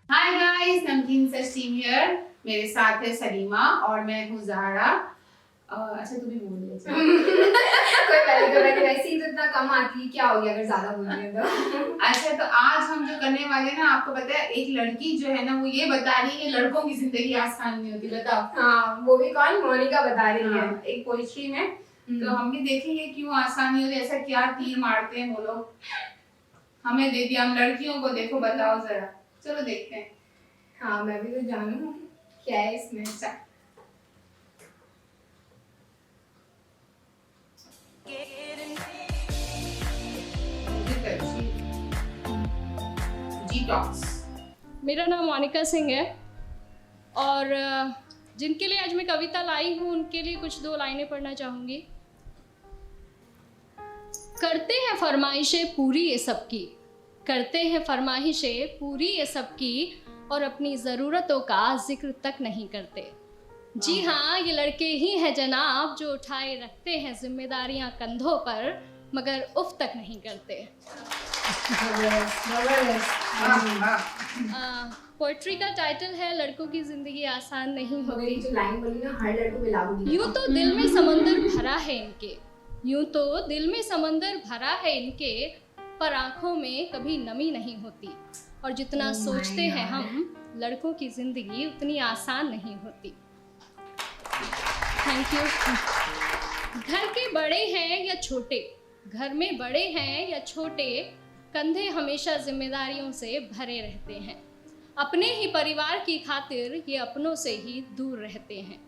Hi guys, नमकीन system here. मेरे साथ है सलीमा और मैं हूँ ज़हरा। अच्छा तू भी बोल ले। कोई बात नहीं, वैसे ही तो इतना कम आती है, क्या हो गया अगर ज्यादा बोल रही है तो। अच्छा तो आज हम जो करने वाले ना, आपको पता है एक लड़की जो है ना वो ये बता रही है कि लड़कों की जिंदगी आसान नहीं होती। बताओ। हाँ, वो भी कौन? मोनिका बता रही है एक पोइट्री में। तो हम भी देखेंगे क्यों आसान नहीं होती, ऐसा क्या तीर मारते हैं वो लोग। हमें दे दिया, हम लड़कियों को देखो, बताओ जरा। चलो देखते हैं। हाँ, मैं भी तो जानूं क्या है इसमें। डिटॉक्स। मेरा नाम मोनिका सिंह है और जिनके लिए आज मैं कविता लाई हूँ उनके लिए कुछ 2 लाइनें पढ़ना चाहूँगी। करते हैं फरमाइशें पूरी ये सबकी, करते हैं फरमाइशें पूरी ये सबकी, और अपनी ज़रूरतों का जिक्र तक नहीं करते। जी हाँ, ये लड़के ही हैं जनाब जो उठाए रखते हैं जिम्मेदारियां कंधों पर, मगर उफ तक नहीं करते। पोइट्री का टाइटल है लड़कों की जिंदगी आसान नहीं होती। जो लाइन बोली ना, हर लड़कों पे लागू नहीं। यूं तो दिल में समंदर भरा है इनके, यूं तो दिल में समंदर भरा है इनके, पर आंखों में कभी नमी नहीं होती। और जितना सोचते हैं हम, लड़कों की जिंदगी उतनी आसान नहीं होती। Thank you. घर के बड़े हैं या छोटे, घर में बड़े हैं या छोटे, कंधे हमेशा जिम्मेदारियों से भरे रहते हैं। अपने ही परिवार की खातिर ये अपनों से ही दूर रहते हैं।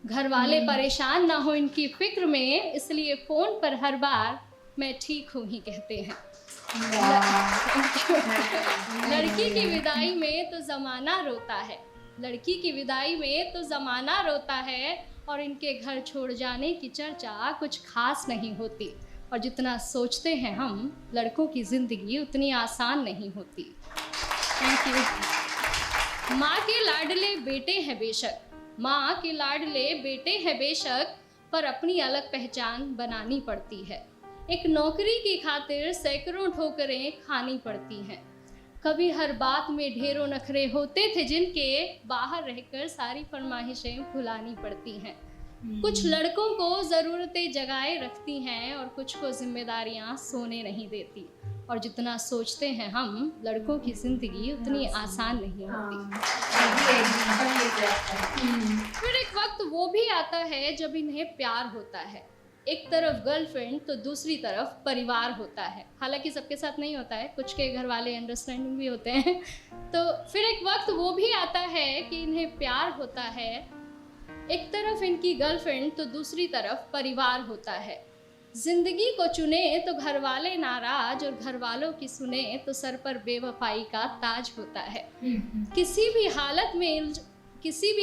घर वाले परेशान ना हो इनकी फिक्र में, इसलिए फ़ोन पर हर बार मैं ठीक हूँ ही कहते हैं। लड़की की विदाई में तो ज़माना रोता है, लड़की की विदाई में तो ज़माना रोता है, और इनके घर छोड़ जाने की चर्चा कुछ खास नहीं होती। और जितना सोचते हैं हम, लड़कों की ज़िंदगी उतनी आसान नहीं होती। Thank you. माँ के लाडले बेटे हैं बेशक, माँ के लाडले बेटे हैं बेशक, पर अपनी अलग पहचान बनानी पड़ती है। एक नौकरी की खातिर सैकड़ों ठोकरें खानी पड़ती हैं। कभी हर बात में ढेरों नखरे होते थे जिनके, बाहर रहकर सारी फरमाइशें भुलानी पड़ती हैं। कुछ लड़कों को ज़रूरतें जगाए रखती हैं और कुछ को जिम्मेदारियां सोने नहीं देती। और जितना सोचते हैं हम, लड़कों की ज़िंदगी उतनी आसान नहीं होती। फिर एक वक्त वो भी आता है जब इन्हें प्यार होता है। एक तरफ गर्लफ्रेंड तो दूसरी तरफ परिवार होता है। हालांकि सबके साथ नहीं होता है, कुछ के घर वाले अंडरस्टैंडिंग भी होते हैं। तो फिर एक वक्त वो भी आता है कि इन्हें प्यार होता है। एक तरफ इनकी गर्लफ्रेंड तो दूसरी तरफ परिवार होता है। जिंदगी को चुने तो घर वाले नाराज, और घर वालों की सुने तो सर पर बेवफाई का ताज होता है। किसी भी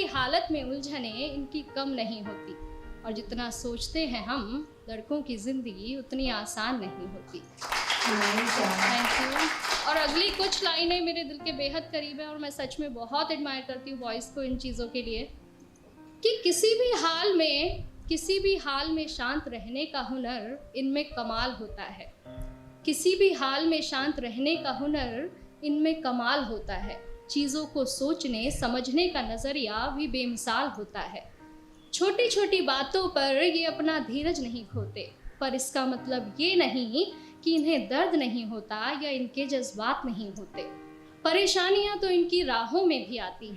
हालत में उलझने इनकी कम नहीं होती। और जितना सोचते हैं हम, लड़कों की ज़िंदगी उतनी आसान नहीं होती। Thank you. और अगली कुछ लाइनें मेरे दिल के बेहद करीब है, और मैं सच में बहुत एडमायर करती हूँ बॉयज़ को इन चीज़ों के लिए, कि किसी भी हाल में शांत रहने का हुनर इनमें कमाल होता है। किसी भी हाल में शांत रहने का हुनर इनमें कमाल होता है। चीज़ों को सोचने समझने का नज़रिया भी बेमिसाल होता है। छोटी छोटी बातों पर ये अपना धीरज नहीं खोते, पर इसका मतलब ये नहीं कि इन्हें दर्द नहीं होता या इनके जज्बात नहीं होते। परेशानियाँ तो इनकी राहों में भी आती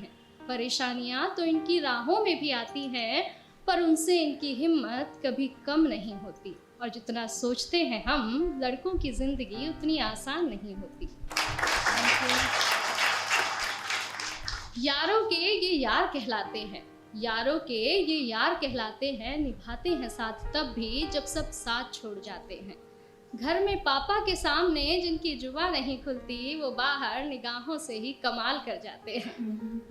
हैं, पर उनसे इनकी हिम्मत कभी कम नहीं होती। और जितना सोचते हैं हम, लड़कों की ज़िंदगी उतनी आसान नहीं होती। यारों के ये यार कहलाते हैं, निभाते हैं साथ तब भी जब सब साथ छोड़ जाते हैं। घर में पापा के सामने जिनकी जुबां नहीं खुलती, वो बाहर निगाहों से ही कमाल कर जाते हैं।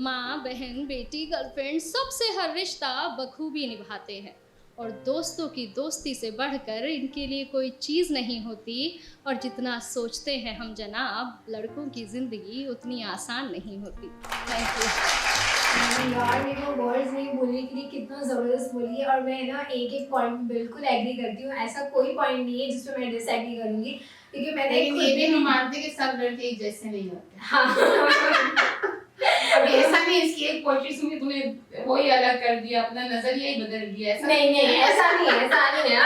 माँ, बहन, बेटी, गर्लफ्रेंड, सबसे हर रिश्ता बखूबी निभाते हैं। और दोस्तों की दोस्ती से बढ़कर इनके लिए कोई चीज़ नहीं होती। और जितना सोचते हैं हम जनाब, लड़कों की ज़िंदगी उतनी आसान नहीं होती। Thank you. यार मेरे को वर्ड्स नहीं बोलने के लिए कितना जबरदस्त बोली है, और मैं ना एक एक पॉइंट बिल्कुल एग्री करती हूँ। ऐसा कोई पॉइंट नहीं है जिसमें मैं डिसएग्री करूंगी, क्योंकि मैंने लेकिन खुद ये भी भी हम मानते हैं कि सब लड़के एक जैसे नहीं होते। हाँ अभी ऐसा नहीं इसकी एक पोएट्री सुन के तूने वही अलग कर दिया, अपना नजरिया ही बदल दिया, ऐसा नहीं नहीं ऐसा नहीं है, ऐसा नहीं है।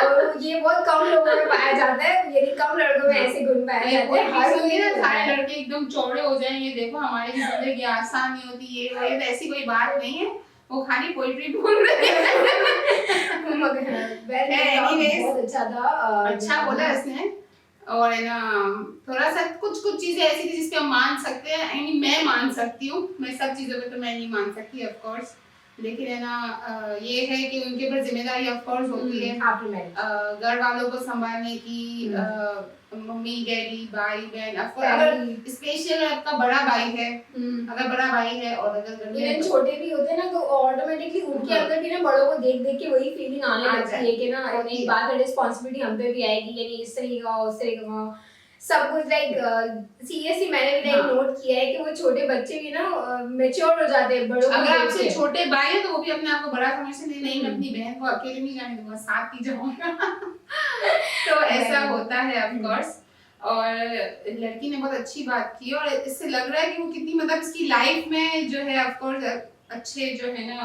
और ये बहुत कम लोगों में पाया जाता है, यानी कम लड़कों में ऐसे गुण पाए जाते हैं। हर कोई ना नहीं सारे होता है। लड़के एकदम चौड़े हो जाएंगे, देखो हमारी जिंदगी आसान नहीं होती, ये वो, ये तो ऐसी कोई बात नहीं है, वो खाली पोएट्री बोल रहे हैं। मगर Anyways, बहुत अच्छा था। अच्छा बोला इसने। और है ना थोड़ा सा कुछ चीजें ऐसी थी जिसपे हम मान सकते हैं, I mean, मैं मान सकती हूँ, मैं सब चीजों पे तो मैं नहीं मान सकती ऑफ कोर्स, लेकिन है ना ये है कि उनके ऊपर जिम्मेदारी ऑफ कोर्स होती है घर वालों को संभालने की, मम्मी डैडी भाई बहन, अगर स्पेशल आपका बड़ा भाई है, अगर बड़ा भाई है और अगर इवन छोटे भी होते हैं ना, तो ऑटोमेटिकली उनके अंदर भी ना बड़ों को देख देख के वही फीलिंग आने लगती है कि ना एक बात है, रिस्पांसिबिलिटी हम पे भी आएगी, यानी इस तरह का उस तरह का सब कुछ। लाइक सीरियसली मैंने भी लाइक नोट किया है कि वो छोटे बच्चे भी ना मैच्योर हो जाते हैं बड़ों को। अगर आपसे छोटे भाई है तो वो भी अपने आप को बड़ा समझते नहीं, मैं अपनी बहन को अकेले नहीं जाने दूंगा, साथ ही जाऊंगा। तो ऐसा होता है ऑफ कोर्स। और लड़की ने बहुत अच्छी बात की, और इससे लग रहा है कि वो कितनी मतलब इसकी लाइफ में जो है ऑफ कोर्स अच्छे जो है ना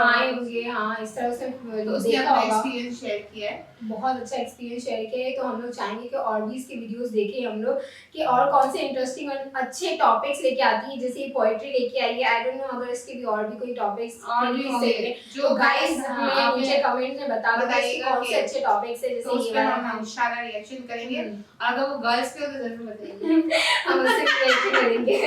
आएंगे। हाँ इस तरह से तो उसने अपना एक्सपीरियंस शेयर किया है, बहुत अच्छा एक्सपीरियंस शेयर किया है। तो हम लोग चाहेंगे कि और भी इसके वीडियोस देखें हम लोग, कि और कौन से इंटरेस्टिंग और अच्छे टॉपिक्स लेके आती है, जैसे ये पोएट्री लेके आई है। आई डोंट नो अगर इसके भी और भी कोई टॉपिक्स और भी होंगे जो गाइस हमें नीचे कमेंट में बताइएगा कौन से अच्छे टॉपिक्स है, जैसे ये वाला हम इंशाल्लाह रिएक्शन करेंगे, और अगर वो गर्ल्स के हो तो जरूर बताइए, हम उससे रिएक्शन करेंगे।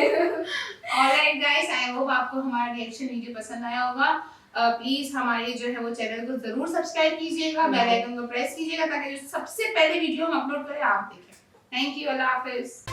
ऑलराइट गाइस, आई होप आपको हमारा रिएक्शन वीडियो पसंद आया होगा। प्लीज हमारे जो है वो चैनल को जरूर सब्सक्राइब कीजिएगा, बेल आइकन को प्रेस कीजिएगा, ताकि जो सबसे पहले वीडियो हम अपलोड करें आप देखें। Thank you, Allah Hafiz.